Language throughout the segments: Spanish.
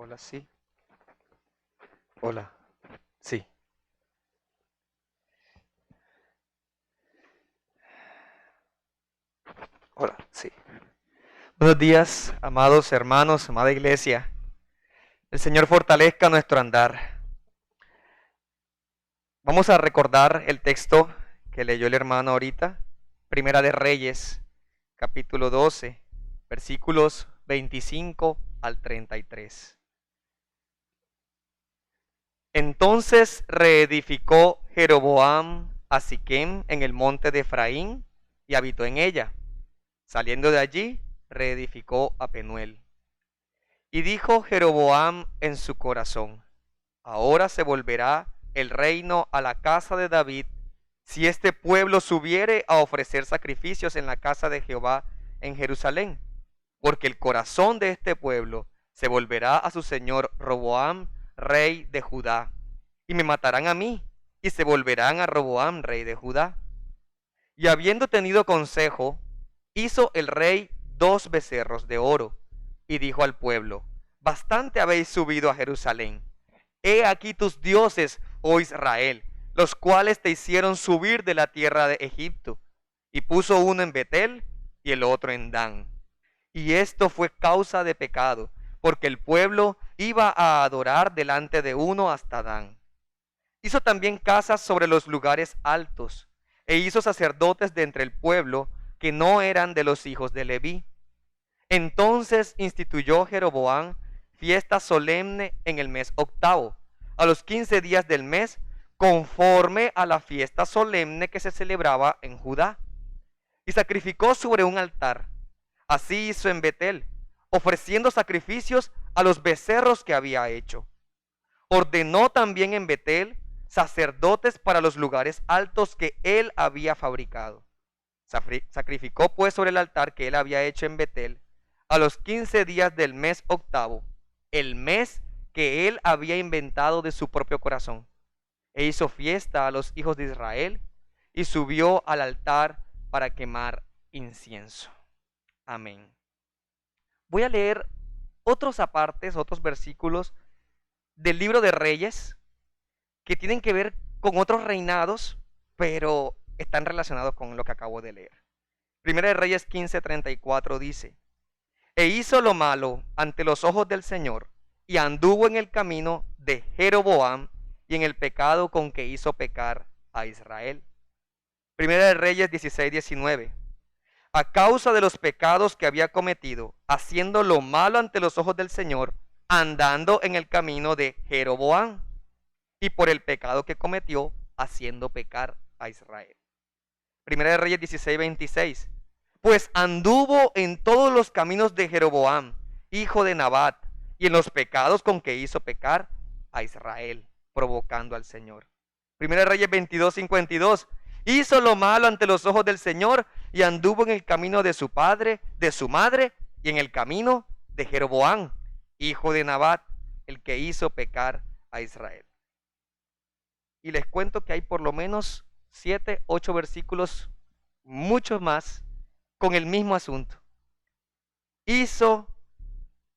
Hola, sí. Hola, sí. Hola, sí. Buenos días, amados hermanos, amada iglesia. El Señor fortalezca nuestro andar. Vamos a recordar el texto que leyó el hermano ahorita. Primera de Reyes, capítulo 12, versículos 25 al 33. Entonces reedificó Jeroboam a Siquem en el monte de Efraín y habitó en ella. Saliendo de allí, reedificó a Penuel. Y dijo Jeroboam en su corazón: ahora se volverá el reino a la casa de David, si este pueblo subiere a ofrecer sacrificios en la casa de Jehová en Jerusalén. Porque el corazón de este pueblo se volverá a su señor Roboam, rey de Judá, y me matarán a mí, y se volverán a Roboam, rey de Judá. Y habiendo tenido consejo, hizo el rey 2 becerros de oro, y dijo al pueblo: bastante habéis subido a Jerusalén. He aquí tus dioses, oh Israel, los cuales te hicieron subir de la tierra de Egipto. Y puso uno en Betel y el otro en Dan. Y esto fue causa de pecado, porque el pueblo iba a adorar delante de uno hasta Dan. Hizo también casas sobre los lugares altos, e hizo sacerdotes de entre el pueblo que no eran de los hijos de Leví. Entonces instituyó Jeroboam fiesta solemne en el mes octavo, a los 15 días del mes, conforme a la fiesta solemne que se celebraba en Judá. Y sacrificó sobre un altar. Así hizo en Betel, ofreciendo sacrificios a los becerros que había hecho. Ordenó también en Betel sacerdotes para los lugares altos que él había fabricado. Sacrificó pues sobre el altar que él había hecho en Betel a los 15 días del mes octavo, el mes que él había inventado de su propio corazón. E hizo fiesta a los hijos de Israel y subió al altar para quemar incienso. Amén. Voy a leer otros apartes, otros versículos del libro de Reyes que tienen que ver con otros reinados, pero están relacionados con lo que acabo de leer. Primera de Reyes 15:34 dice: e hizo lo malo ante los ojos del Señor, y anduvo en el camino de Jeroboam y en el pecado con que hizo pecar a Israel. Primera de Reyes 16:19. A causa de los pecados que había cometido, haciendo lo malo ante los ojos del Señor, andando en el camino de Jeroboam, y por el pecado que cometió, haciendo pecar a Israel. Primera de Reyes 16:26. Pues anduvo en todos los caminos de Jeroboam, hijo de Nabat, y en los pecados con que hizo pecar a Israel, provocando al Señor. Primera de Reyes 22:52. Hizo lo malo ante los ojos del Señor y anduvo en el camino de su padre, de su madre, y en el camino de Jeroboam, hijo de Nabat, el que hizo pecar a Israel. Y les cuento que hay por lo menos 7, 8 versículos, muchos más, con el mismo asunto. Hizo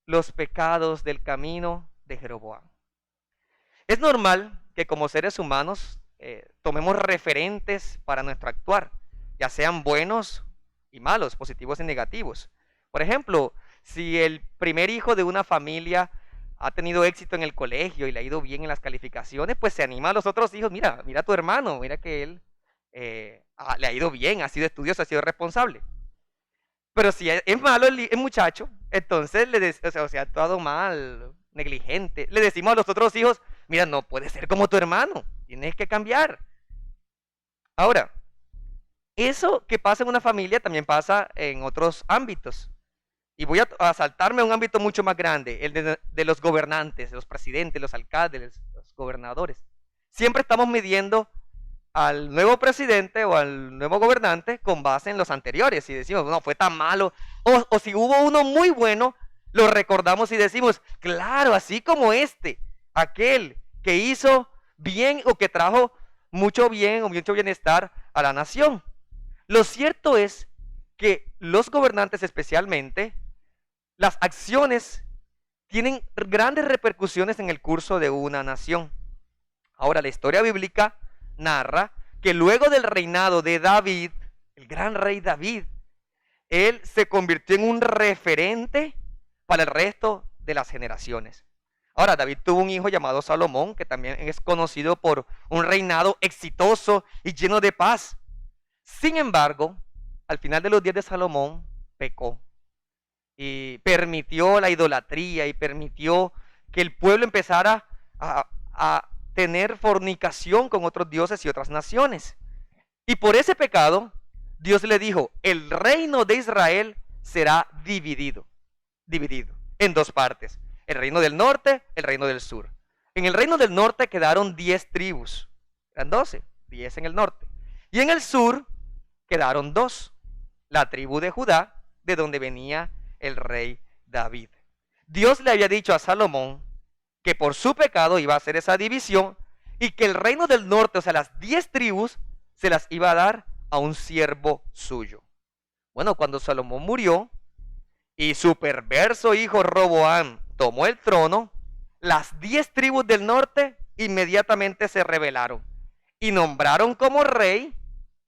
los pecados del camino de Jeroboam. Es normal que como seres humanos tomemos referentes para nuestro actuar, ya sean buenos y malos, positivos y negativos. Por ejemplo, si el primer hijo de una familia ha tenido éxito en el colegio y le ha ido bien en las calificaciones, pues se anima a los otros hijos: mira a tu hermano, mira que él le ha ido bien, ha sido estudioso, ha sido responsable. Pero si es malo el muchacho, entonces o sea, ha actuado mal, negligente, le decimos a los otros hijos: mira, no puede ser como tu hermano, tienes que cambiar. Ahora, eso que pasa en una familia también pasa en otros ámbitos. Y voy a saltarme a un ámbito mucho más grande, el de los gobernantes, los presidentes, los alcaldes, los gobernadores. Siempre estamos midiendo al nuevo presidente o al nuevo gobernante con base en los anteriores. Y decimos: no, fue tan malo. O si hubo uno muy bueno, lo recordamos y decimos: claro, así como aquel que hizo bien o que trajo mucho bien o mucho bienestar a la nación. Lo cierto es que los gobernantes, especialmente, las acciones tienen grandes repercusiones en el curso de una nación. Ahora, la historia bíblica narra que luego del reinado de David, el gran rey David, él se convirtió en un referente para el resto de las generaciones. Ahora, David tuvo un hijo llamado Salomón, que también es conocido por un reinado exitoso y lleno de paz. Sin embargo, al final de los días de Salomón, pecó y permitió la idolatría y permitió que el pueblo empezara a tener fornicación con otros dioses y otras naciones. Y por ese pecado, Dios le dijo, el reino de Israel será dividido en dos partes. El reino del norte, el reino del sur. En el reino del norte quedaron 10 tribus. Eran 12, 10 en el norte. Y en el sur quedaron 2. La tribu de Judá, de donde venía el rey David. Dios le había dicho a Salomón que por su pecado iba a hacer esa división y que el reino del norte, o sea, las 10 tribus, se las iba a dar a un siervo suyo. Bueno, cuando Salomón murió y su perverso hijo Roboam tomó el trono, las 10 tribus del norte inmediatamente se rebelaron y nombraron como rey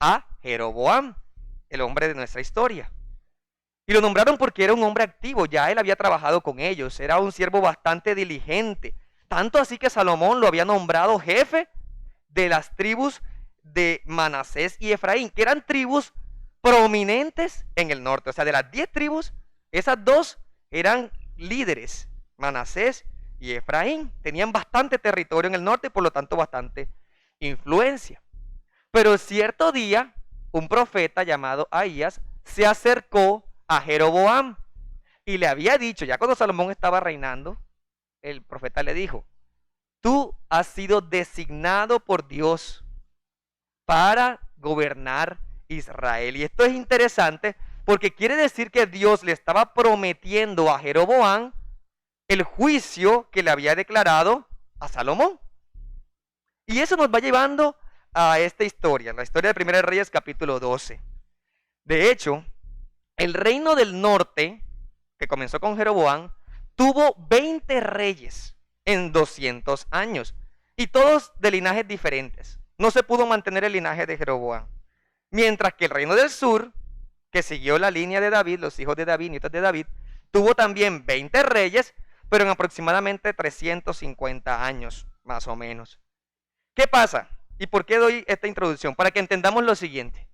a Jeroboam, el hombre de nuestra historia. Y lo nombraron porque era un hombre activo, ya él había trabajado con ellos, era un siervo bastante diligente. Tanto así que Salomón lo había nombrado jefe de las tribus de Manasés y Efraín, que eran tribus prominentes en el norte. O sea, de las 10 tribus, esas 2 eran líderes, Manasés y Efraín. Tenían bastante territorio en el norte y por lo tanto bastante influencia. Pero cierto día, un profeta llamado Ahías se acercó a Jeroboam y le había dicho, ya cuando Salomón estaba reinando, el profeta le dijo, tú has sido designado por Dios para gobernar Israel. Y esto es interesante porque quiere decir que Dios le estaba prometiendo a Jeroboam el juicio que le había declarado a Salomón. Y eso nos va llevando a esta historia, la historia de 1 Reyes capítulo 12. De hecho, el reino del norte, que comenzó con Jeroboam, tuvo 20 reyes en 200 años, y todos de linajes diferentes. No se pudo mantener el linaje de Jeroboam. Mientras que el reino del sur, que siguió la línea de David, los hijos de David, nietos de David, tuvo también 20 reyes, pero en aproximadamente 350 años, más o menos. ¿Qué pasa? ¿Y por qué doy esta introducción? Para que entendamos lo siguiente.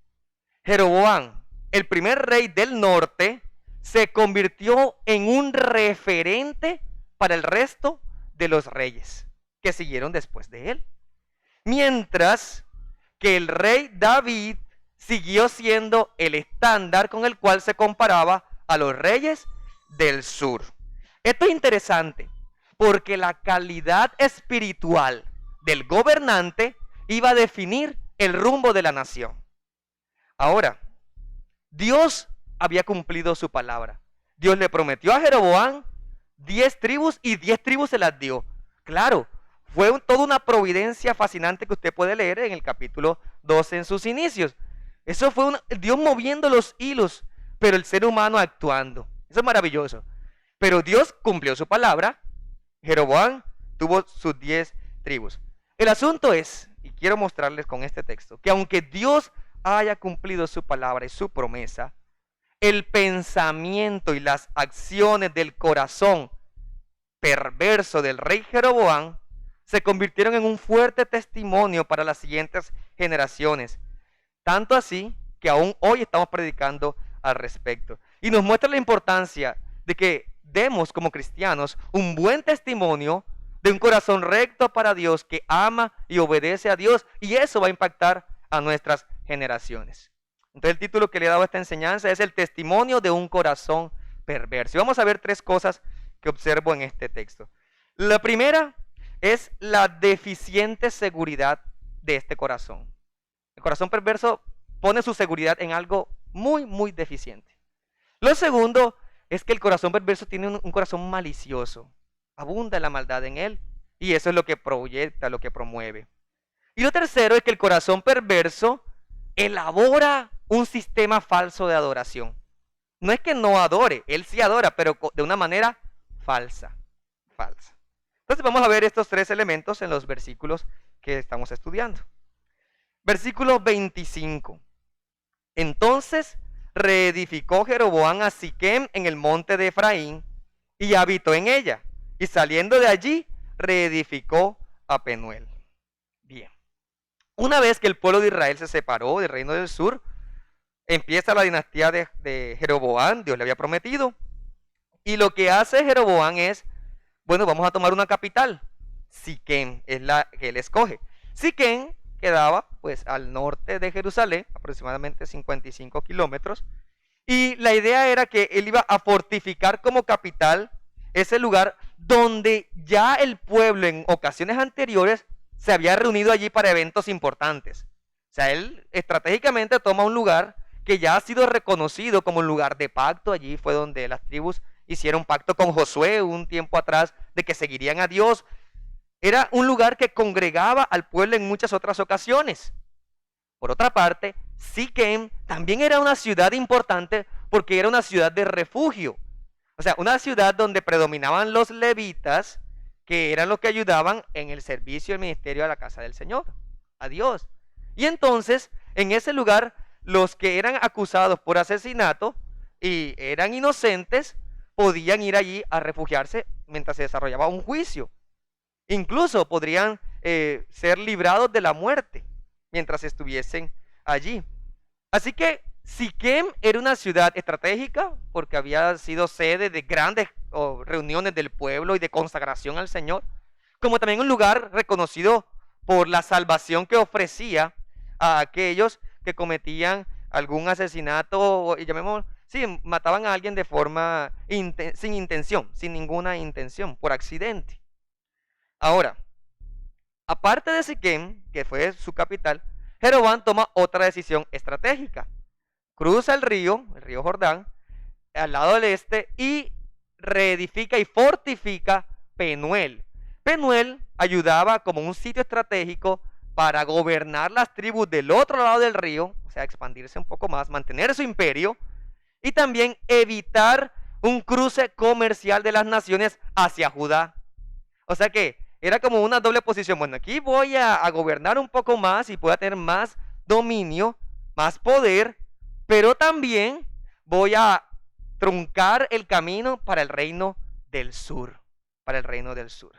Jeroboam, el primer rey del norte, se convirtió en un referente para el resto de los reyes que siguieron después de él. Mientras que el rey David siguió siendo el estándar con el cual se comparaba a los reyes del sur. Esto es interesante porque la calidad espiritual del gobernante iba a definir el rumbo de la nación. Ahora, Dios había cumplido su palabra. Dios le prometió a Jeroboam 10 tribus y 10 tribus se las dio. Claro, fue toda una providencia fascinante que usted puede leer en el capítulo 12 en sus inicios. Eso fue Dios moviendo los hilos, pero el ser humano actuando. Eso es maravilloso. Pero Dios cumplió su palabra. Jeroboam tuvo sus 10 tribus. El asunto es, y quiero mostrarles con este texto, que aunque Dios haya cumplido su palabra y su promesa, el pensamiento y las acciones del corazón perverso del rey Jeroboam se convirtieron en un fuerte testimonio para las siguientes generaciones. Tanto así que aún hoy estamos predicando al respecto. Y nos muestra la importancia de que demos como cristianos un buen testimonio de un corazón recto para Dios que ama y obedece a Dios, y eso va a impactar a nuestras generaciones. Entonces el título que le he dado a esta enseñanza es el testimonio de un corazón perverso. Y vamos a ver 3 cosas que observo en este texto. La primera es la deficiente seguridad de este corazón. El corazón perverso pone su seguridad en algo muy, muy deficiente. Lo segundo es que el corazón perverso tiene un corazón malicioso. Abunda la maldad en él y eso es lo que proyecta, lo que promueve. Y lo tercero es que el corazón perverso elabora un sistema falso de adoración. No es que no adore, él sí adora, pero de una manera falsa. falsa. Entonces vamos a ver estos tres elementos en los versículos que estamos estudiando. Versículo 25. Entonces reedificó Jeroboam a Siquem en el monte de Efraín y habitó en ella. Y saliendo de allí, reedificó a Penuel. Bien. Una vez que el pueblo de Israel se separó del reino del sur, empieza la dinastía de Jeroboam, Dios le había prometido. Y lo que hace Jeroboam es, bueno, vamos a tomar una capital. Siquem es la que él escoge. Siquem quedaba pues al norte de Jerusalén, aproximadamente 55 kilómetros. Y la idea era que él iba a fortificar como capital ese lugar donde ya el pueblo en ocasiones anteriores se había reunido allí para eventos importantes. O sea, él estratégicamente toma un lugar que ya ha sido reconocido como un lugar de pacto. Allí fue donde las tribus hicieron pacto con Josué un tiempo atrás de que seguirían a Dios. Era un lugar que congregaba al pueblo en muchas otras ocasiones. Por otra parte, Siquem también era una ciudad importante porque era una ciudad de refugio. O sea, una ciudad donde predominaban los levitas, que eran los que ayudaban en el servicio y el ministerio a la casa del Señor, a Dios. Y entonces, en ese lugar, los que eran acusados por asesinato y eran inocentes, podían ir allí a refugiarse mientras se desarrollaba un juicio. Incluso podrían ser librados de la muerte mientras estuviesen allí. Así que Siquem era una ciudad estratégica porque había sido sede de grandes reuniones del pueblo y de consagración al Señor, como también un lugar reconocido por la salvación que ofrecía a aquellos que cometían algún asesinato, y llamémoslo, sí, mataban a alguien de forma sin intención, sin ninguna intención, por accidente. Ahora, aparte de Siquem, que fue su capital, Jeroboam toma otra decisión estratégica. Cruza el río Jordán, al lado del este, y reedifica y fortifica Penuel. Penuel ayudaba como un sitio estratégico para gobernar las tribus del otro lado del río, o sea, expandirse un poco más, mantener su imperio, y también evitar un cruce comercial de las naciones hacia Judá. O sea que era como una doble posición. Bueno, aquí voy a gobernar un poco más y pueda tener más dominio, más poder, pero también voy a truncar el camino para el reino del sur, para el reino del sur.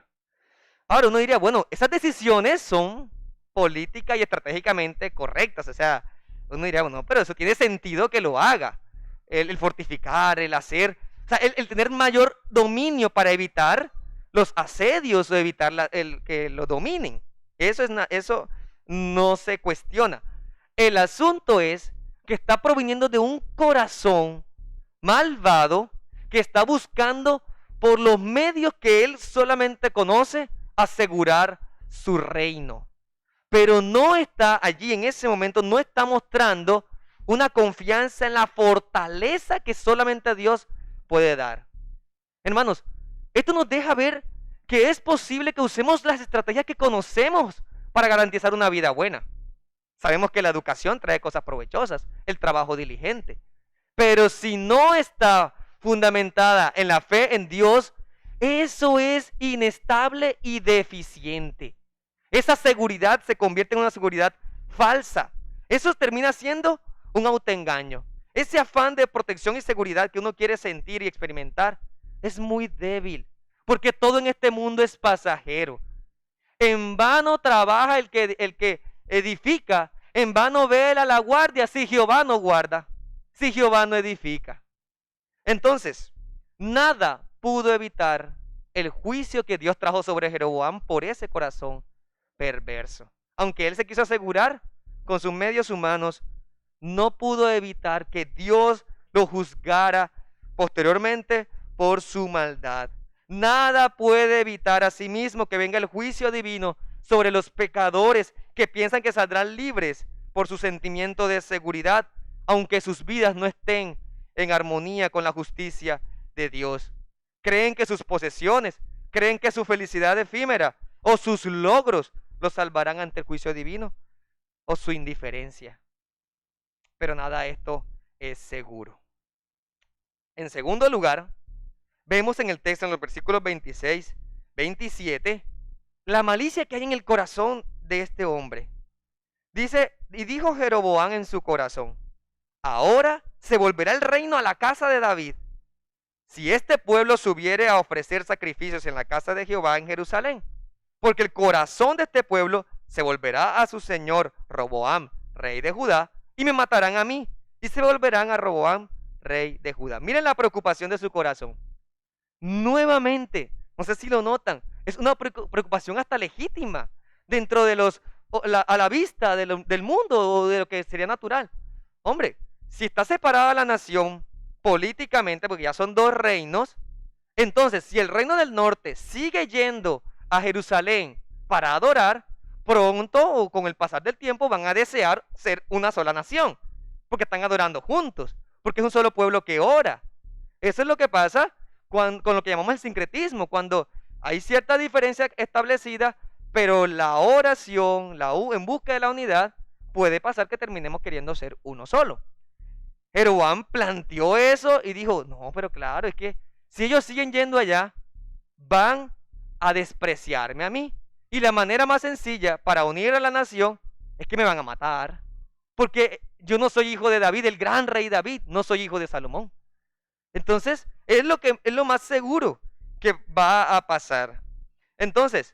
Ahora uno diría, bueno, esas decisiones son política y estratégicamente correctas, o sea, uno diría, bueno, pero eso tiene sentido que lo haga, el fortificar, el hacer, o sea, el tener mayor dominio para evitar los asedios o evitar el que lo dominen. Eso no se cuestiona. El asunto es que está proviniendo de un corazón malvado que está buscando por los medios que él solamente conoce asegurar su reino. Pero no está allí en ese momento, no está mostrando una confianza en la fortaleza que solamente Dios puede dar. Hermanos, esto nos deja ver que es posible que usemos las estrategias que conocemos para garantizar una vida buena. Sabemos que la educación trae cosas provechosas, el trabajo diligente. Pero si no está fundamentada en la fe en Dios, eso es inestable y deficiente. Esa seguridad se convierte en una seguridad falsa. Eso termina siendo un autoengaño. Ese afán de protección y seguridad que uno quiere sentir y experimentar es muy débil, porque todo en este mundo es pasajero. En vano trabaja el que edifica, en vano vela la guardia si Jehová no guarda, si Jehová no edifica. Entonces, nada pudo evitar el juicio que Dios trajo sobre Jeroboam por ese corazón perverso. Aunque él se quiso asegurar con sus medios humanos, no pudo evitar que Dios lo juzgara posteriormente por su maldad. Nada puede evitar asimismo que venga el juicio divino sobre los pecadores que piensan que saldrán libres por su sentimiento de seguridad, aunque sus vidas no estén en armonía con la justicia de Dios. Creen que sus posesiones, creen que su felicidad efímera o sus logros los salvarán ante el juicio divino, o su indiferencia. Pero nada de esto es seguro. En segundo lugar, vemos en el texto, en los versículos 26 27, la malicia que hay en el corazón de este hombre. Dice, y dijo Jeroboam en su corazón, ahora se volverá el reino a la casa de David, si este pueblo subiere a ofrecer sacrificios en la casa de Jehová en Jerusalén, porque el corazón de este pueblo se volverá a su señor Roboam, rey de Judá, y me matarán a mí, y se volverán a Roboam, rey de Judá. Miren la preocupación de su corazón. Nuevamente, no sé si lo notan, es una preocupación hasta legítima dentro de a la vista del mundo o de lo que sería natural. Hombre, si está separada la nación políticamente, porque ya son dos reinos, entonces si el reino del norte sigue yendo a Jerusalén para adorar, pronto o con el pasar del tiempo van a desear ser una sola nación, porque están adorando juntos, porque es un solo pueblo que ora. Eso es lo que pasa con lo que llamamos el sincretismo, cuando hay cierta diferencia establecida, pero la oración, en busca de la unidad, puede pasar que terminemos queriendo ser uno solo. Jeroboam planteó eso y dijo, no, pero claro, es que si ellos siguen yendo allá, van a despreciarme a mí. Y la manera más sencilla para unir a la nación es que me van a matar. Porque yo no soy hijo de David, el gran rey David, no soy hijo de Salomón. Entonces, es lo más seguro que va a pasar. Entonces,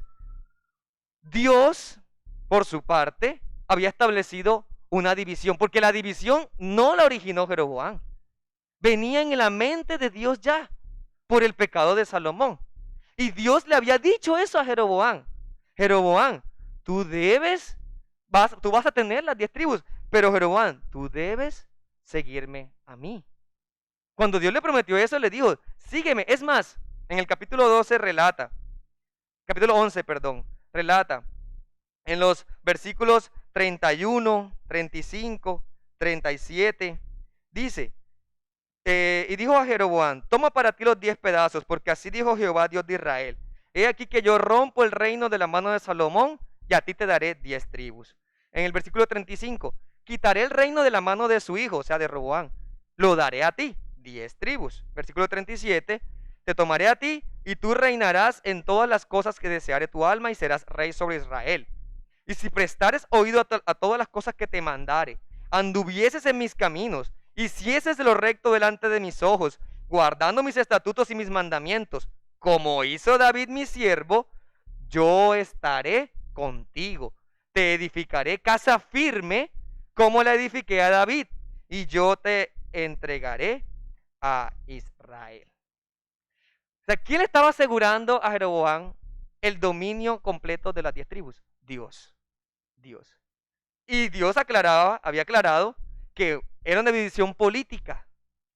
Dios, por su parte, había establecido una división, porque la división no la originó Jeroboam. Venía en la mente de Dios ya, por el pecado de Salomón. Y Dios le había dicho eso a Jeroboam. Jeroboam, tú vas a tener las 10 tribus, pero Jeroboam, tú debes seguirme a mí. Cuando Dios le prometió eso, le dijo, sígueme. Es más, en el capítulo 11 relata, en los versículos 31, 35, 37, dice, y dijo a Jeroboam, toma para ti los 10 pedazos, porque así dijo Jehová, Dios de Israel. He aquí que yo rompo el reino de la mano de Salomón, y a ti te daré 10 tribus. En el versículo 35, quitaré el reino de la mano de su hijo, o sea, de Roboam, lo daré a ti, 10 tribus. Versículo 37, te tomaré a ti, y tú reinarás en todas las cosas que deseare tu alma, y serás rey sobre Israel. Y si prestares oído a todas las cosas que te mandare, anduvieses en mis caminos, hicieses lo recto delante de mis ojos, guardando mis estatutos y mis mandamientos, como hizo David mi siervo, yo estaré contigo. Te edificaré casa firme, como la edifiqué a David, y yo te entregaré a Israel. O sea, ¿quién le estaba asegurando a Jeroboam el dominio completo de las 10 tribus? Dios. Y Dios había aclarado que era una división política,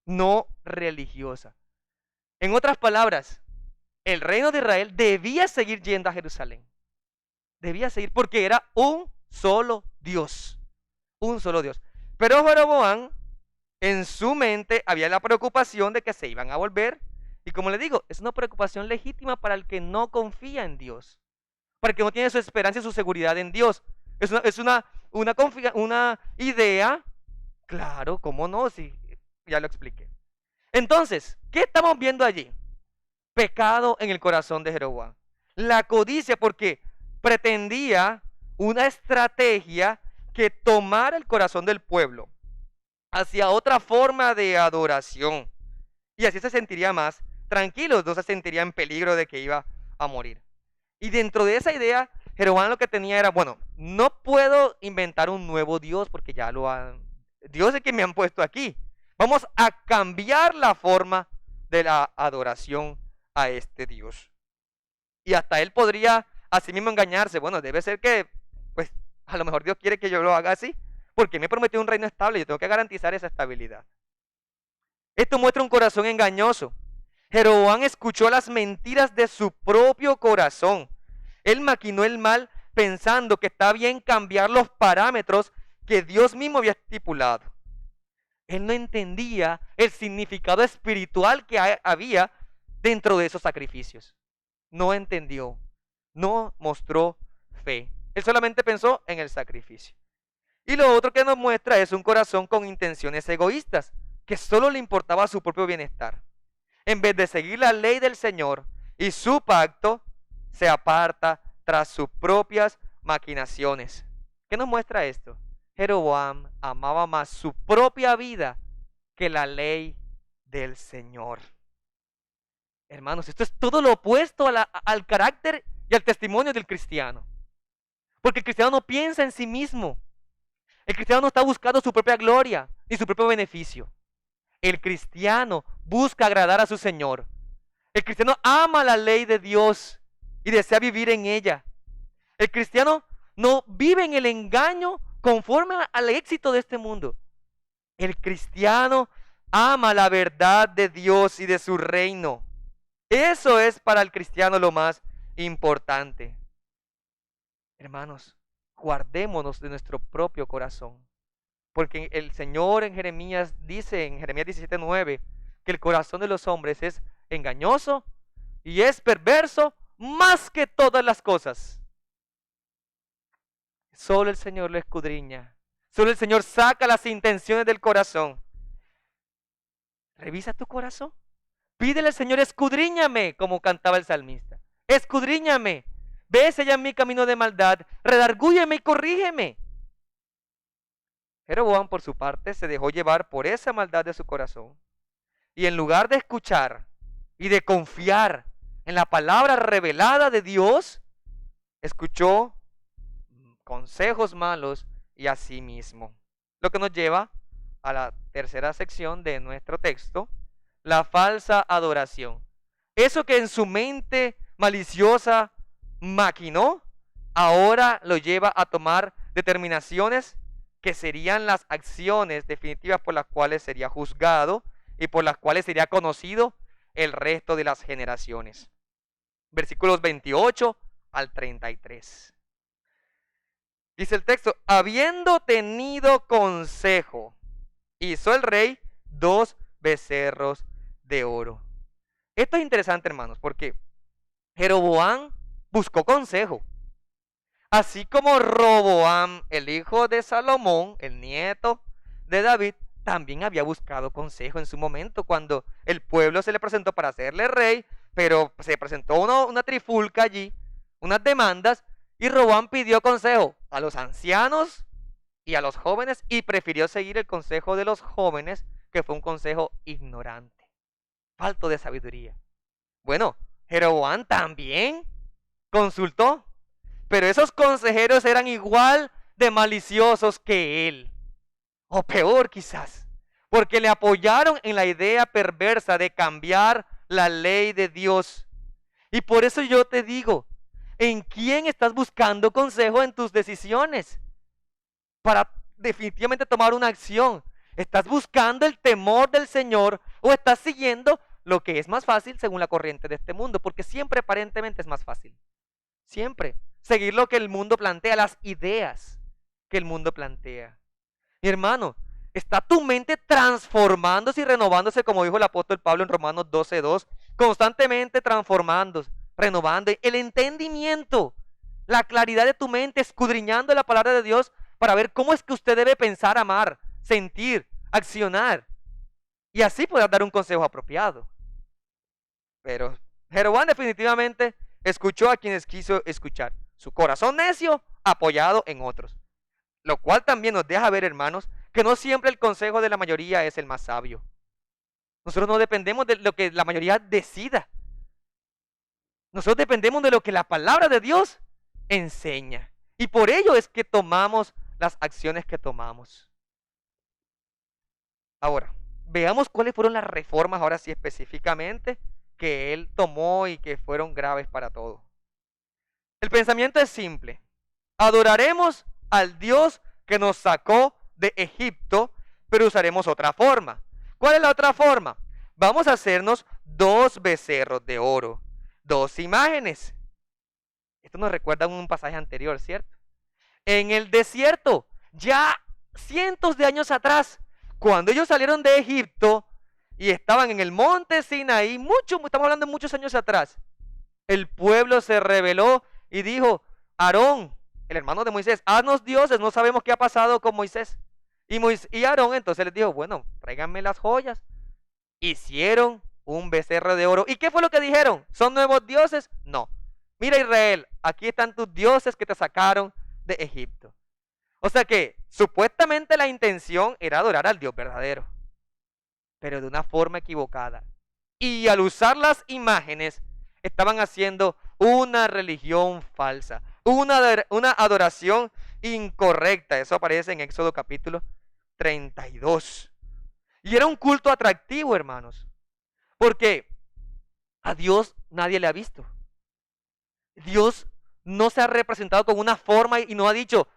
no religiosa. En otras palabras, el reino de Israel debía seguir yendo a Jerusalén. Debía seguir porque era un solo Dios. Un solo Dios. Pero Jeroboam, en su mente, había la preocupación de que se iban a volver. Y como le digo, es una preocupación legítima para el que no confía en Dios. Para el que no tiene su esperanza y su seguridad en Dios. Es una idea, claro, ¿cómo no? Sí, ya lo expliqué. Entonces, ¿qué estamos viendo allí? Pecado en el corazón de Jeroboam. La codicia, porque pretendía una estrategia que tomara el corazón del pueblo hacia otra forma de adoración. Y así se sentiría más tranquilos, no se sentiría en peligro de que iba a morir. Y dentro de esa idea, Jeroboam lo que tenía era, bueno, no puedo inventar un nuevo Dios porque ya lo han... Dios es que me han puesto aquí. Vamos a cambiar la forma de la adoración a este Dios. Y hasta él podría así mismo engañarse. Bueno, debe ser que, pues, a lo mejor Dios quiere que yo lo haga así, porque me prometió un reino estable, yo tengo que garantizar esa estabilidad. Esto muestra un corazón engañoso. Jeroboam escuchó las mentiras de su propio corazón. Él maquinó el mal pensando que está bien cambiar los parámetros que Dios mismo había estipulado. Él no entendía el significado espiritual que había dentro de esos sacrificios. No entendió, no mostró fe. Él solamente pensó en el sacrificio. Y lo otro que nos muestra es un corazón con intenciones egoístas, que solo le importaba su propio bienestar. En vez de seguir la ley del Señor y su pacto, se aparta tras sus propias maquinaciones. ¿Qué nos muestra esto? Jeroboam amaba más su propia vida que la ley del Señor. Hermanos, esto es todo lo opuesto al carácter y al testimonio del cristiano. Porque el cristiano no piensa en sí mismo. El cristiano no está buscando su propia gloria ni su propio beneficio. El cristiano busca agradar a su Señor. El cristiano ama la ley de Dios y desea vivir en ella. El cristiano no vive en el engaño conforme al éxito de este mundo. El cristiano ama la verdad de Dios y de su reino. Eso es para el cristiano lo más importante. Hermanos, guardémonos de nuestro propio corazón. Porque el Señor en Jeremías dice, en Jeremías 17:9, que el corazón de los hombres es engañoso y es perverso más que todas las cosas. Solo el Señor lo escudriña. Solo el Señor saca las intenciones del corazón. Revisa tu corazón. Pídele al Señor, escudriñame, como cantaba el salmista. Escudriñame. Ve si hay en mi camino de maldad. Redargúyeme y corrígeme. Jeroboam, por su parte, se dejó llevar por esa maldad de su corazón. Y en lugar de escuchar y de confiar en la palabra revelada de Dios, escuchó consejos malos y a sí mismo. Lo que nos lleva a la tercera sección de nuestro texto, la falsa adoración. Eso que en su mente maliciosa maquinó, ahora lo lleva a tomar determinaciones que serían las acciones definitivas por las cuales sería juzgado y por las cuales sería conocido el resto de las generaciones. Versículos 28 al 33. Dice el texto, habiendo tenido consejo, hizo el rey 2 becerros de oro. Esto es interesante, hermanos, porque Jeroboam buscó consejo. Así como Roboam, el hijo de Salomón, el nieto de David, también había buscado consejo en su momento cuando el pueblo se le presentó para hacerle rey, pero se presentó una trifulca allí, unas demandas, y Roboam pidió consejo a los ancianos y a los jóvenes y prefirió seguir el consejo de los jóvenes, que fue un consejo ignorante, falto de sabiduría. Bueno, Jeroboam también consultó, pero esos consejeros eran igual de maliciosos que él, o peor quizás, porque le apoyaron en la idea perversa de cambiar la ley de Dios. Y por eso yo te digo, ¿en quién estás buscando consejo en tus decisiones para definitivamente tomar una acción? ¿Estás buscando el temor del Señor o estás siguiendo lo que es más fácil según la corriente de este mundo? Porque siempre aparentemente es más fácil. Siempre seguir lo que el mundo plantea, las ideas que el mundo plantea. Mi hermano, ¿está tu mente transformándose y renovándose, como dijo el apóstol Pablo en Romanos 12:2? Constantemente transformándose, renovando el entendimiento, la claridad de tu mente, escudriñando la palabra de Dios para ver cómo es que usted debe pensar, amar, sentir, accionar. Y así poder dar un consejo apropiado. Pero Jeroboam definitivamente escuchó a quienes quiso escuchar. Su corazón necio apoyado en otros. Lo cual también nos deja ver, hermanos, que no siempre el consejo de la mayoría es el más sabio. Nosotros no dependemos de lo que la mayoría decida. Nosotros dependemos de lo que la palabra de Dios enseña. Y por ello es que tomamos las acciones que tomamos. Ahora, veamos cuáles fueron las reformas, ahora sí específicamente, que él tomó y que fueron graves para todos. El pensamiento es simple. Adoraremos al Dios que nos sacó de Egipto, pero usaremos otra forma. ¿Cuál es la otra forma? Vamos a hacernos 2 becerros de oro, 2 imágenes. Esto nos recuerda a un pasaje anterior, ¿cierto? En el desierto, ya cientos de años atrás, cuando ellos salieron de Egipto y estaban en el monte Sinaí, estamos hablando de muchos años atrás, el pueblo se rebeló y dijo, Aarón, el hermano de Moisés, haznos dioses, no sabemos qué ha pasado con Moisés. Y Aarón entonces les dijo, bueno, tráiganme las joyas. Hicieron un becerro de oro. ¿Y qué fue lo que dijeron? ¿Son nuevos dioses? No. mira Israel, aquí están tus dioses que te sacaron de Egipto. O sea que supuestamente la intención era adorar al Dios verdadero, pero de una forma equivocada. Y al usar las imágenes, estaban haciendo una religión falsa, una adoración incorrecta. Eso aparece en Éxodo capítulo 32. Y era un culto atractivo, hermanos, porque a Dios nadie le ha visto. Dios no se ha representado con una forma y no ha dicho,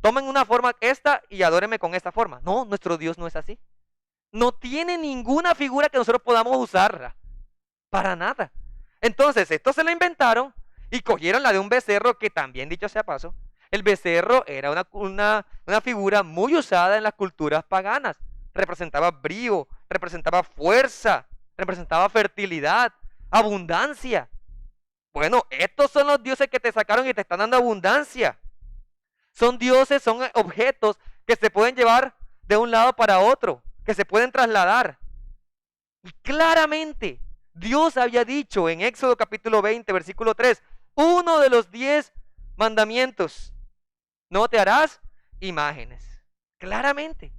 tomen una forma esta y adórenme con esta forma. No, nuestro Dios no es así. No tiene ninguna figura que nosotros podamos usarla. Para nada. Entonces, esto se lo inventaron y cogieron la de un becerro que también, dicho sea paso, el becerro era una figura muy usada en las culturas paganas. Representaba brío, representaba fuerza, representaba fertilidad, abundancia. Bueno, estos son los dioses que te sacaron y te están dando abundancia. Son dioses, son objetos que se pueden llevar de un lado para otro, que se pueden trasladar. Y claramente Dios había dicho en Éxodo capítulo 20, versículo 3, uno de los 10 mandamientos, no te harás imágenes. Claramente.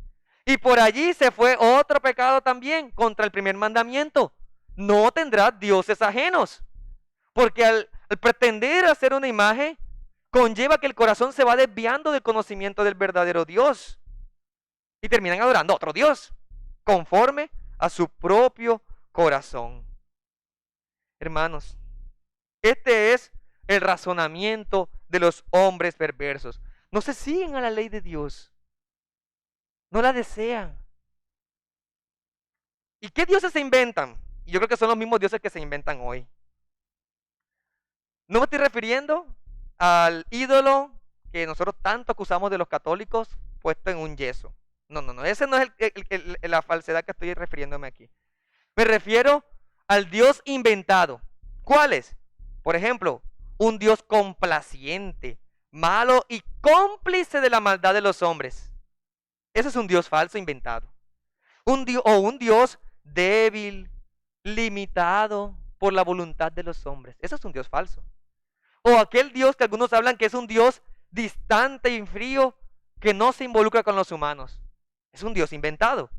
Y por allí se fue otro pecado también contra el primer mandamiento. No tendrás dioses ajenos. Porque al pretender hacer una imagen, conlleva que el corazón se va desviando del conocimiento del verdadero Dios. Y terminan adorando a otro Dios, conforme a su propio corazón. Hermanos, este es el razonamiento de los hombres perversos. No se siguen a la ley de Dios. No la desean. ¿Y qué dioses se inventan? Y yo creo que son los mismos dioses que se inventan hoy. No me estoy refiriendo al ídolo que nosotros tanto acusamos de los católicos puesto en un yeso. No, ese no es la falsedad que estoy refiriéndome aquí. Me refiero al Dios inventado. ¿Cuáles? Por ejemplo, un Dios complaciente, malo y cómplice de la maldad de los hombres. Ese es un Dios falso inventado. Un Dios débil, limitado por la voluntad de los hombres. Ese es un Dios falso. O aquel Dios que algunos hablan que es un Dios distante y frío que no se involucra con los humanos. Es un Dios inventado.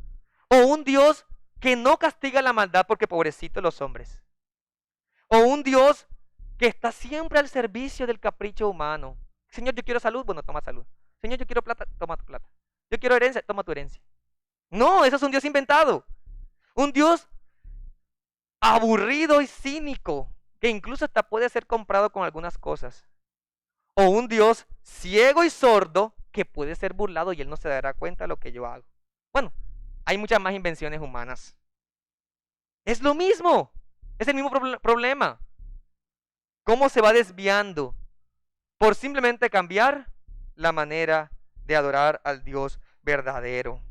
O un Dios que no castiga la maldad porque pobrecitos los hombres. O un Dios que está siempre al servicio del capricho humano. Señor, yo quiero salud, bueno, toma salud. Señor, yo quiero plata, toma tu plata. Yo quiero herencia, toma tu herencia. No, eso es un Dios inventado. Un Dios aburrido y cínico, que incluso hasta puede ser comprado con algunas cosas. O un Dios ciego y sordo que puede ser burlado y él no se dará cuenta de lo que yo hago. Bueno, hay muchas más invenciones humanas. Es lo mismo, es el mismo problema. ¿Cómo se va desviando por simplemente cambiar la manera de adorar al Dios verdadero?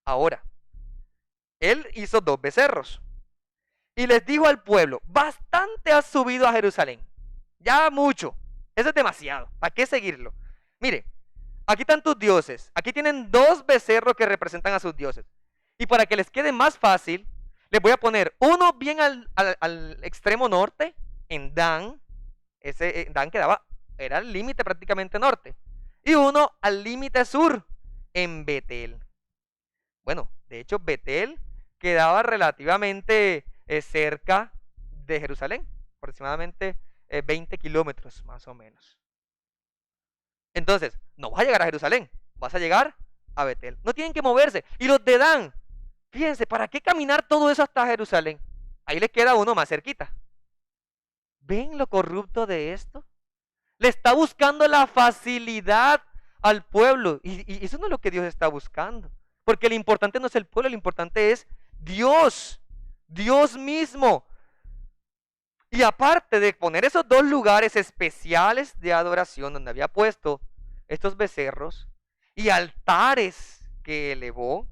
Ahora, él hizo 2 becerros y les dijo al pueblo, bastante has subido a Jerusalén, ya mucho, eso es demasiado, ¿para qué seguirlo? Mire, aquí están tus dioses, aquí tienen 2 becerros que representan a sus dioses. Y para que les quede más fácil, les voy a poner uno bien al extremo norte, en Dan. Ese Dan era el límite prácticamente norte. Y uno al límite sur, en Betel. Bueno, de hecho Betel quedaba relativamente cerca de Jerusalén, aproximadamente 20 kilómetros más o menos. Entonces, no vas a llegar a Jerusalén, vas a llegar a Betel. No tienen que moverse. Y los de Dan, fíjense, ¿para qué caminar todo eso hasta Jerusalén? Ahí les queda uno más cerquita. ¿Ven lo corrupto de esto? Le está buscando la facilidad al pueblo. Y eso no es lo que Dios está buscando. Porque lo importante no es el pueblo, lo importante es Dios. Dios mismo. Y aparte de poner esos 2 lugares especiales de adoración donde había puesto estos becerros y altares que elevó,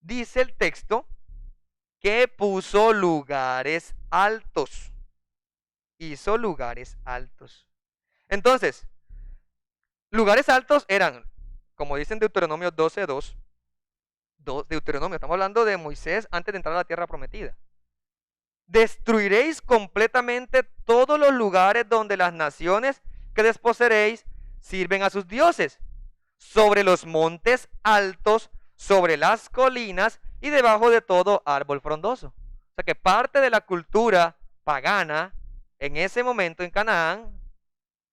dice el texto que puso lugares altos. Hizo lugares altos. Entonces, lugares altos eran, como dicen Deuteronomio 12:2, Deuteronomio, estamos hablando de Moisés antes de entrar a la tierra prometida. destruiréis completamente todos los lugares donde las naciones que desposeeréis sirven a sus dioses, sobre los montes altos, sobre las colinas y debajo de todo árbol frondoso. O sea que parte de la cultura pagana en ese momento en Canaán,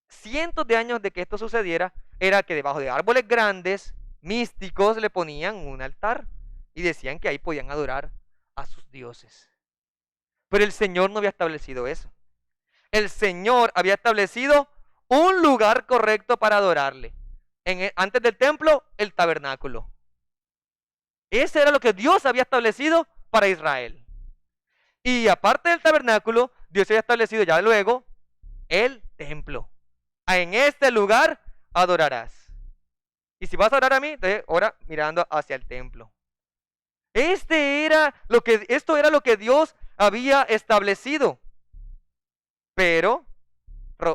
cientos de años de que esto sucediera, era que debajo de árboles grandes, místicos, le ponían un altar y decían que ahí podían adorar a sus dioses. Pero el Señor no había establecido eso. El Señor había establecido un lugar correcto para adorarle. Antes del templo, el tabernáculo. Ese era lo que Dios había establecido para Israel. Y aparte del tabernáculo, Dios había establecido ya luego el templo. En este lugar adorarás. Y si vas a orar a mí, entonces ora mirando hacia el templo. Esto era lo que Dios había establecido. Pero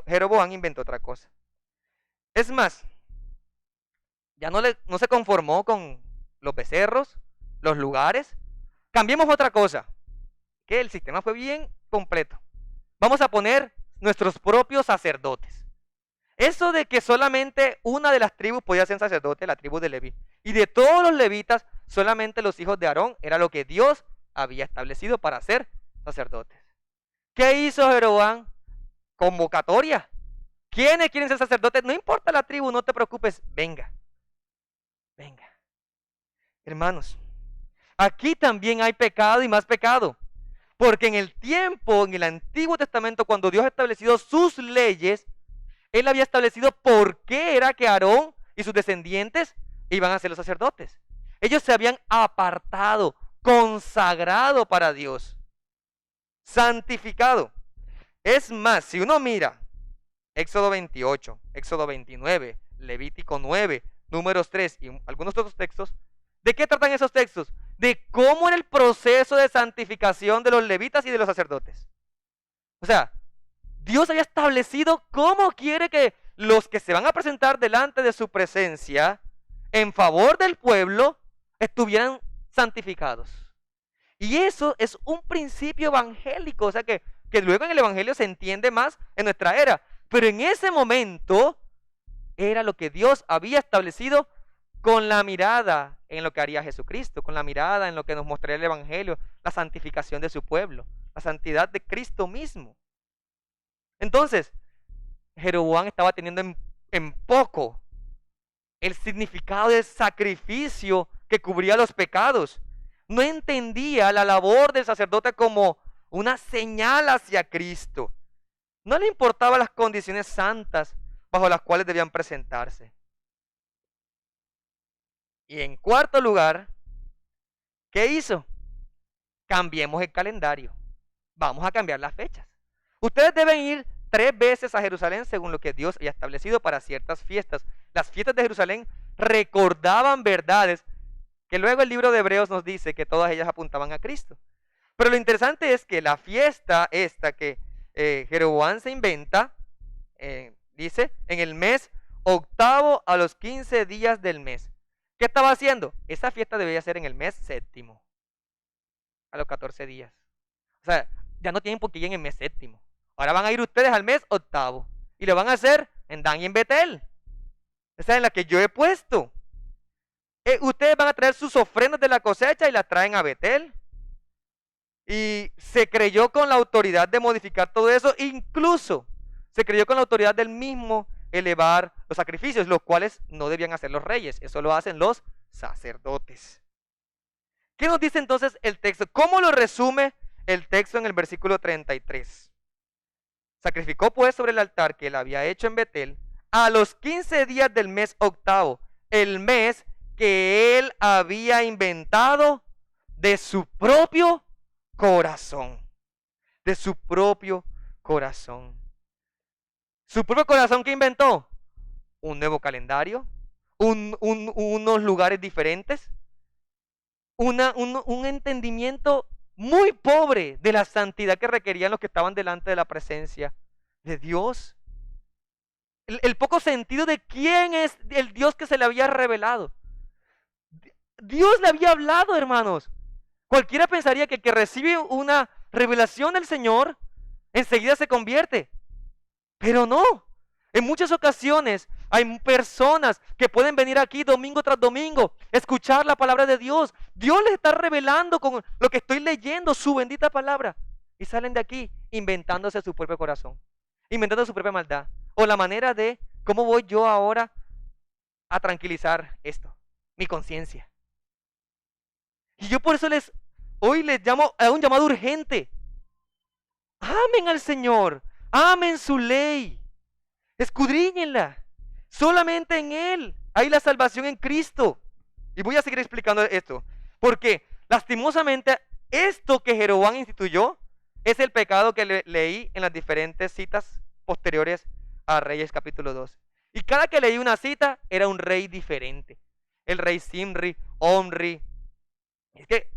Jeroboam inventó otra cosa. Es más, ya no se conformó con los becerros, los lugares. Cambiemos otra cosa, que el sistema fue bien completo. Vamos a poner nuestros propios sacerdotes. Eso de que solamente una de las tribus podía ser sacerdote, la tribu de Leví. Y de todos los levitas, solamente los hijos de Aarón era lo que Dios había establecido para ser sacerdotes. ¿Qué hizo Jeroboam? Convocatoria. ¿Quiénes quieren ser sacerdotes? No importa la tribu, no te preocupes. Venga. Venga. Hermanos, aquí también hay pecado y más pecado. Porque en el Antiguo Testamento, cuando Dios ha establecido sus leyes, Él había establecido por qué era que Aarón y sus descendientes iban a ser los sacerdotes. Ellos se habían apartado, consagrado para Dios, santificado. Es más, si uno mira Éxodo 28, Éxodo 29, Levítico 9, Números 3 y algunos otros textos, ¿de qué tratan esos textos? De cómo era el proceso de santificación de los levitas y de los sacerdotes. O sea, Dios había establecido cómo quiere que los que se van a presentar delante de su presencia en favor del pueblo estuvieran santificados. Y eso es un principio evangélico, o sea que luego en el evangelio se entiende más en nuestra era. Pero en ese momento era lo que Dios había establecido con la mirada en lo que haría Jesucristo, con la mirada en lo que nos mostraría el evangelio, la santificación de su pueblo, la santidad de Cristo mismo. Entonces, Jeroboam estaba teniendo en poco el significado del sacrificio que cubría los pecados. No entendía la labor del sacerdote como una señal hacia Cristo. No le importaban las condiciones santas bajo las cuales debían presentarse. Y en cuarto lugar, ¿qué hizo? Cambiemos el calendario. Vamos a cambiar las fechas. Ustedes deben ir 3 veces a Jerusalén según lo que Dios había establecido para ciertas fiestas. Las fiestas de Jerusalén recordaban verdades que luego el libro de Hebreos nos dice que todas ellas apuntaban a Cristo. Pero lo interesante es que la fiesta esta que Jeroboam se inventa, dice, en el mes octavo a los 15 días del mes. ¿Qué estaba haciendo? Esa fiesta debía ser en el mes séptimo, a los 14 días. O sea, ya no tienen por qué ir en el mes séptimo. Ahora van a ir ustedes al mes octavo. Y lo van a hacer en Dan y en Betel. Esa es en la que yo he puesto. Ustedes van a traer sus ofrendas de la cosecha y las traen a Betel. Y se creyó con la autoridad de modificar todo eso. Incluso se creyó con la autoridad del mismo elevar los sacrificios, los cuales no debían hacer los reyes. Eso lo hacen los sacerdotes. ¿Qué nos dice entonces el texto? ¿Cómo lo resume el texto en el versículo 33? Sacrificó pues sobre el altar que él había hecho en Betel a los 15 días del mes octavo, el mes que él había inventado de su propio corazón. De su propio corazón. ¿Su propio corazón qué inventó? Un nuevo calendario, unos lugares diferentes, un entendimiento muy pobre de la santidad que requerían los que estaban delante de la presencia de Dios. El poco sentido de quién es el Dios que se le había revelado. Dios le había hablado, hermanos. Cualquiera pensaría que recibe una revelación del Señor, enseguida se convierte. Pero no, en muchas ocasiones hay personas que pueden venir aquí domingo tras domingo, escuchar la palabra de Dios. Dios les está revelando con lo que estoy leyendo, su bendita palabra. Y salen de aquí inventándose su propio corazón, inventando su propia maldad. O la manera de, ¿cómo voy yo ahora a tranquilizar esto? Mi conciencia. Y yo por eso hoy les llamo a un llamado urgente. Amen al Señor, amen su ley, escudriñenla. Solamente en Él hay la salvación en Cristo. Y voy a seguir explicando esto, porque lastimosamente esto que Jeroboam instituyó es el pecado que leí en las diferentes citas posteriores a Reyes capítulo 2. Y cada que leí una cita era un rey diferente. El rey Simri, Omri. Es que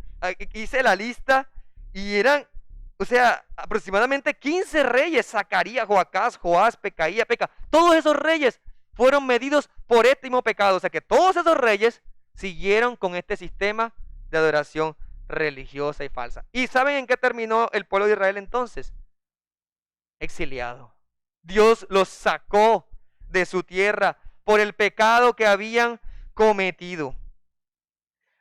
hice la lista y eran, o sea, aproximadamente 15 reyes: Zacarías, Joacás, Joás, Pecaía, Peca. Todos esos reyes fueron medidos por este mismo pecado. O sea que todos esos reyes siguieron con este sistema de adoración religiosa y falsa. ¿Y saben en qué terminó el pueblo de Israel entonces? Exiliado. Dios los sacó de su tierra por el pecado que habían cometido.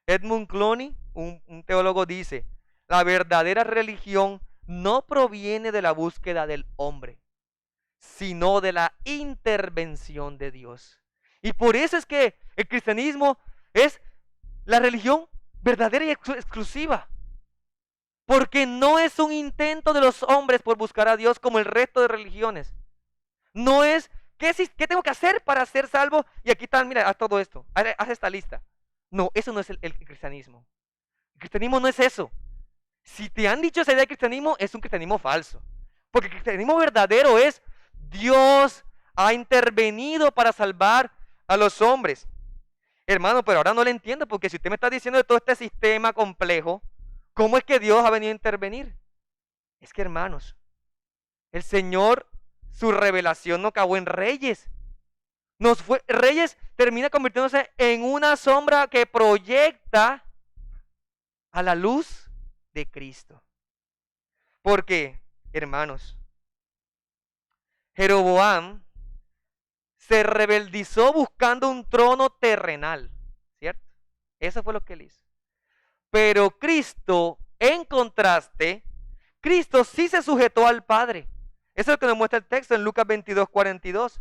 Edmund Clooney, un teólogo, dice: la verdadera religión no proviene de la búsqueda del hombre, sino de la intervención de Dios. Y por eso es que el cristianismo es la religión verdadera y exclusiva. Porque no es un intento de los hombres por buscar a Dios como el resto de religiones. No es, ¿qué tengo que hacer para ser salvo? Y aquí está, mira, haz todo esto, haz esta lista. No, eso no es el cristianismo. El cristianismo no es eso. Si te han dicho esa idea de cristianismo, es un cristianismo falso. Porque el cristianismo verdadero es: Dios ha intervenido para salvar a los hombres. Hermano, pero ahora no le entiendo, porque si usted me está diciendo de todo este sistema complejo, ¿cómo es que Dios ha venido a intervenir? Es que, hermanos, el Señor, su revelación no acabó en Reyes. Reyes termina convirtiéndose en una sombra que proyecta a la luz de Cristo. Porque, hermanos, Jeroboam se rebeldizó buscando un trono terrenal, ¿cierto? Eso fue lo que él hizo. Pero Cristo, en contraste, Cristo sí se sujetó al Padre. Eso es lo que nos muestra el texto en Lucas 22:42.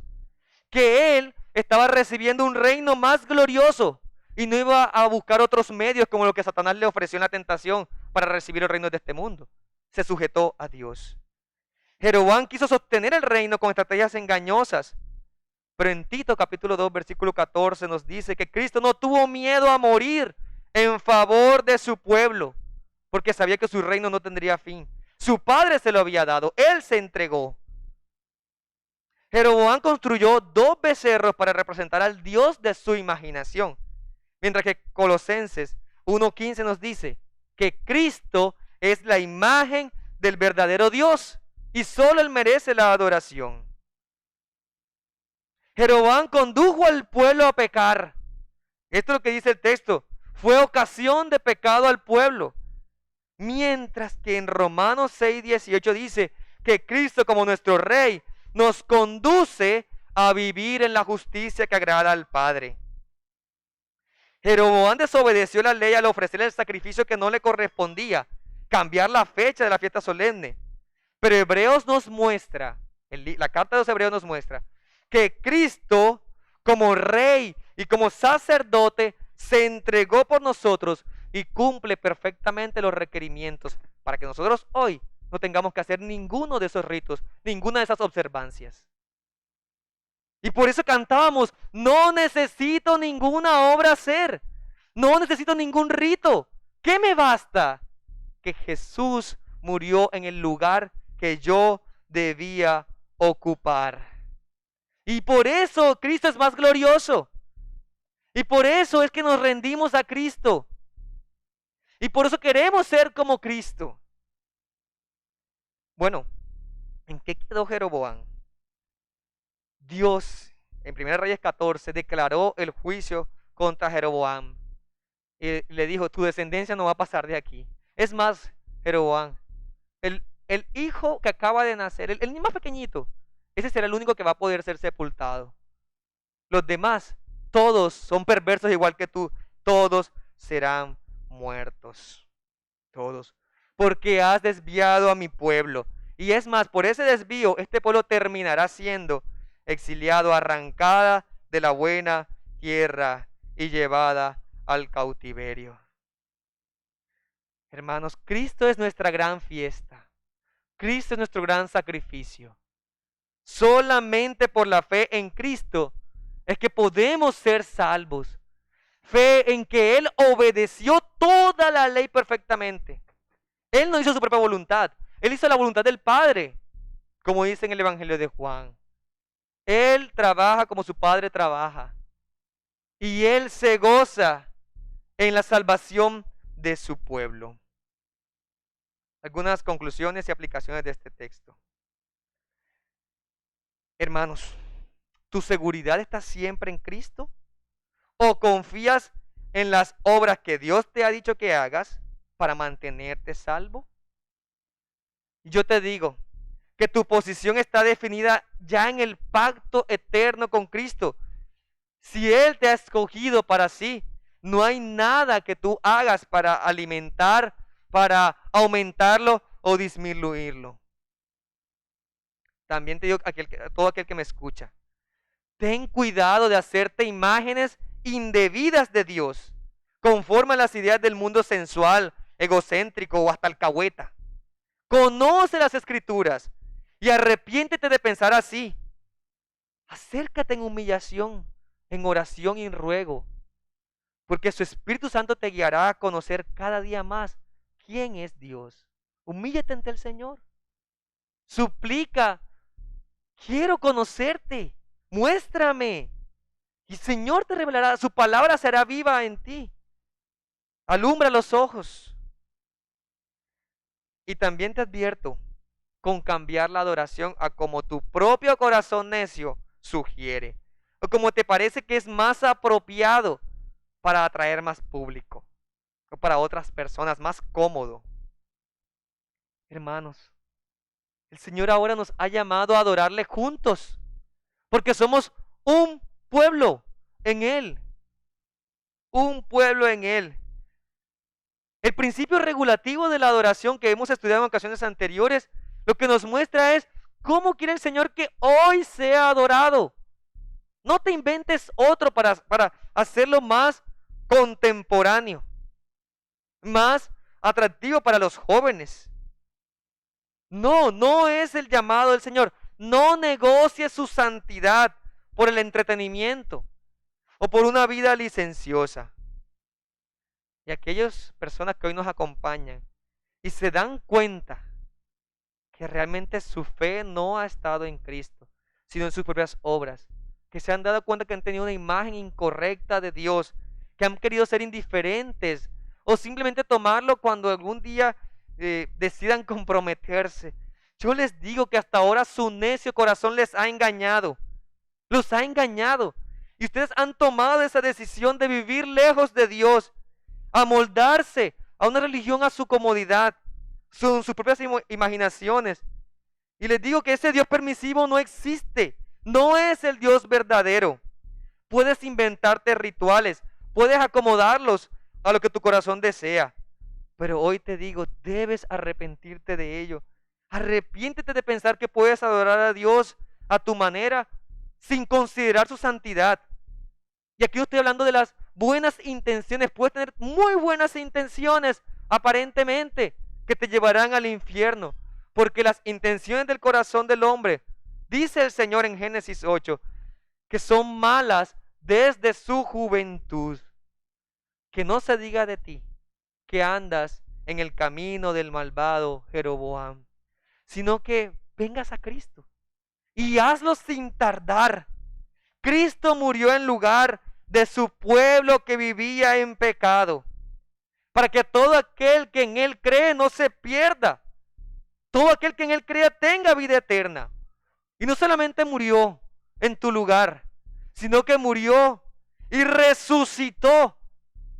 Que Él estaba recibiendo un reino más glorioso y no iba a buscar otros medios como lo que Satanás le ofreció en la tentación para recibir el reino de este mundo. Se sujetó a Dios. Jeroboam quiso sostener el reino con estrategias engañosas. Pero en Tito capítulo 2 versículo 14 nos dice que Cristo no tuvo miedo a morir en favor de su pueblo, porque sabía que su reino no tendría fin. Su padre se lo había dado, él se entregó. Jeroboam construyó 2 becerros para representar al Dios de su imaginación, mientras que Colosenses 1:15 nos dice que Cristo es la imagen del verdadero Dios y solo Él merece la adoración. Jeroboam condujo al pueblo a pecar. Esto es lo que dice el texto. Fue ocasión de pecado al pueblo. Mientras que en Romanos 6:18 dice que Cristo, como nuestro Rey, nos conduce a vivir en la justicia que agrada al Padre. Jeroboam desobedeció la ley al ofrecerle el sacrificio que no le correspondía, cambiar la fecha de la fiesta solemne. Pero Hebreos nos muestra, la carta de los Hebreos nos muestra, que Cristo, como Rey y como sacerdote, se entregó por nosotros y cumple perfectamente los requerimientos para que nosotros hoy no tengamos que hacer ninguno de esos ritos, ninguna de esas observancias. Y por eso cantábamos: no necesito ninguna obra hacer, no necesito ningún rito. ¿Qué me basta? Que Jesús murió en el lugar que yo debía ocupar. Y por eso Cristo es más glorioso. Y por eso es que nos rendimos a Cristo. Y por eso queremos ser como Cristo. Bueno, ¿en qué quedó Jeroboam? Dios, en 1 Reyes 14, declaró el juicio contra Jeroboam. Y le dijo: tu descendencia no va a pasar de aquí. Es más, Jeroboam, El hijo que acaba de nacer, el niño más pequeñito, ese será el único que va a poder ser sepultado. Los demás, todos son perversos igual que tú, todos serán muertos. Todos. Porque has desviado a mi pueblo. Y es más, por ese desvío, este pueblo terminará siendo exiliado, arrancada de la buena tierra y llevada al cautiverio. Hermanos, Cristo es nuestra gran fiesta. Cristo es nuestro gran sacrificio. Solamente por la fe en Cristo es que podemos ser salvos. Fe en que Él obedeció toda la ley perfectamente. Él no hizo su propia voluntad. Él hizo la voluntad del Padre, como dice en el Evangelio de Juan. Él trabaja como su Padre trabaja. Y Él se goza en la salvación de su pueblo. Algunas conclusiones y aplicaciones de este texto. Hermanos, ¿tu seguridad está siempre en Cristo? ¿O confías en las obras que Dios te ha dicho que hagas para mantenerte salvo? Yo te digo que tu posición está definida ya en el pacto eterno con Cristo. Si Él te ha escogido para sí, no hay nada que tú hagas para alimentar, para aumentarlo o disminuirlo. También te digo a todo aquel que me escucha, ten cuidado de hacerte imágenes indebidas de Dios, conforme a las ideas del mundo sensual, egocéntrico o hasta alcahueta. Conoce las Escrituras y arrepiéntete de pensar así. Acércate en humillación, en oración y en ruego, porque su Espíritu Santo te guiará a conocer cada día más quién es Dios. Humíllate ante el Señor. Suplica, quiero conocerte, muéstrame. Y el Señor te revelará, su palabra será viva en ti. Alumbra los ojos. Y también te advierto con cambiar la adoración a como tu propio corazón necio sugiere, o como te parece que es más apropiado para atraer más público, o para otras personas, más cómodo. Hermanos, el Señor ahora nos ha llamado a adorarle juntos, porque somos un pueblo en Él, un pueblo en Él. El principio regulativo de la adoración que hemos estudiado en ocasiones anteriores, lo que nos muestra es cómo quiere el Señor que hoy sea adorado. No te inventes otro para hacerlo más contemporáneo, más atractivo para los jóvenes. No, no es el llamado del Señor. No negocie su santidad por el entretenimiento o por una vida licenciosa. Y aquellas personas que hoy nos acompañan y se dan cuenta que realmente su fe no ha estado en Cristo, sino en sus propias obras, que se han dado cuenta que han tenido una imagen incorrecta de Dios, que han querido ser indiferentes o simplemente tomarlo cuando algún día decidan comprometerse. Yo les digo que hasta ahora su necio corazón les ha engañado, los ha engañado, y ustedes han tomado esa decisión de vivir lejos de Dios, amoldarse a una religión a su comodidad, sus propias imaginaciones. Y les digo que ese Dios permisivo no existe, no es el Dios verdadero. Puedes inventarte rituales, puedes acomodarlos a lo que tu corazón desea, pero hoy te digo, debes arrepentirte de ello. Arrepiéntete de pensar que puedes adorar a Dios a tu manera sin considerar su santidad. Y aquí estoy hablando de las buenas intenciones. Puedes tener muy buenas intenciones, aparentemente, que te llevarán al infierno. Porque las intenciones del corazón del hombre, dice el Señor en Génesis 8, que son malas desde su juventud. Que no se diga de ti que andas en el camino del malvado Jeroboam, sino que vengas a Cristo y hazlo sin tardar. Cristo murió en lugar de su pueblo que vivía en pecado, para que todo aquel que en Él cree no se pierda. Todo aquel que en Él crea tenga vida eterna. Y no solamente murió en tu lugar, sino que murió y resucitó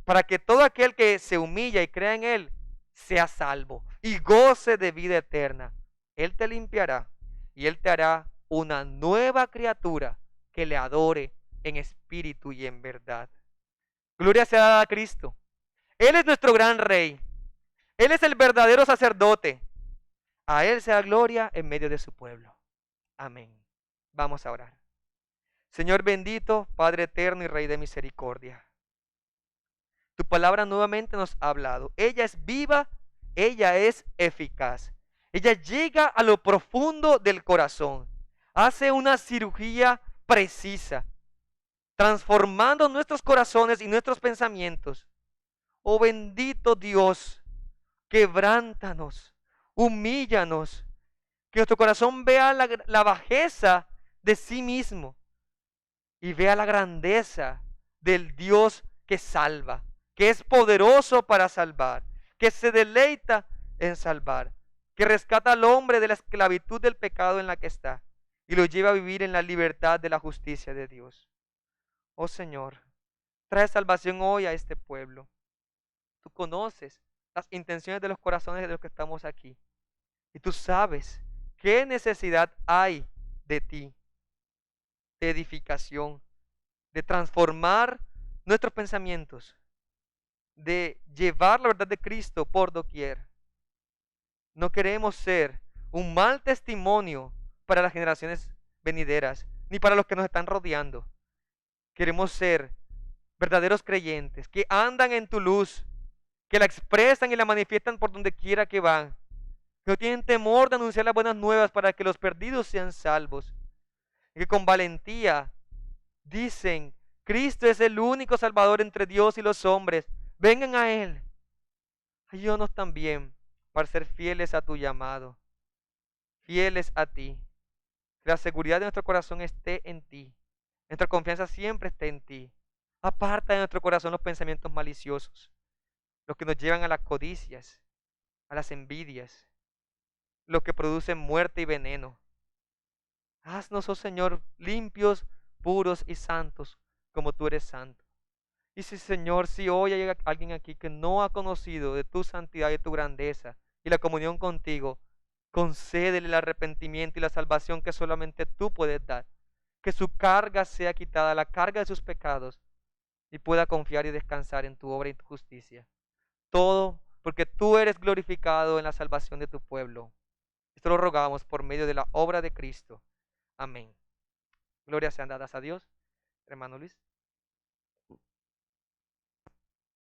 para que todo aquel que se humilla y crea en Él sea salvo. y goce de vida eterna. Él te limpiará y Él te hará una nueva criatura que le adore en espíritu y en verdad. Gloria sea a Cristo. Él es nuestro gran Rey. Él es el verdadero sacerdote. A Él sea gloria en medio de su pueblo. Amén. Vamos a orar. Señor bendito, Padre eterno y Rey de misericordia. Tu palabra nuevamente nos ha hablado. Ella es viva, ella es eficaz. Ella llega a lo profundo del corazón. Hace una cirugía precisa, transformando nuestros corazones y nuestros pensamientos. Oh bendito Dios, quebrántanos, humíllanos, que nuestro corazón vea la bajeza de sí mismo y vea la grandeza del Dios que salva, que es poderoso para salvar, que se deleita en salvar, que rescata al hombre de la esclavitud del pecado en la que está y lo lleva a vivir en la libertad de la justicia de Dios. Oh Señor, trae salvación hoy a este pueblo. Tú conoces las intenciones de los corazones de los que estamos aquí. Y tú sabes qué necesidad hay de ti, de edificación, de transformar nuestros pensamientos, de llevar la verdad de Cristo por doquier. No queremos ser un mal testimonio para las generaciones venideras, ni para los que nos están rodeando. Queremos ser verdaderos creyentes que andan en tu luz, que la expresan y la manifiestan por donde quiera que van, que no tienen temor de anunciar las buenas nuevas para que los perdidos sean salvos, y que con valentía dicen: Cristo es el único Salvador entre Dios y los hombres, vengan a Él. Ayúdanos también para ser fieles a tu llamado, fieles a ti, que la seguridad de nuestro corazón esté en ti, nuestra confianza siempre esté en ti. Aparta de nuestro corazón los pensamientos maliciosos, los que nos llevan a las codicias, a las envidias, los que producen muerte y veneno. Haznos, oh Señor, limpios, puros y santos, como tú eres santo. Y si, Señor, si hoy hay alguien aquí que no ha conocido de tu santidad y tu grandeza y la comunión contigo, concédele el arrepentimiento y la salvación que solamente tú puedes dar. Que su carga sea quitada, la carga de sus pecados, y pueda confiar y descansar en tu obra y tu justicia. Todo porque tú eres glorificado en la salvación de tu pueblo. Esto lo rogamos por medio de la obra de Cristo. Amén. Gloria sean dadas a Dios. Hermano Luis.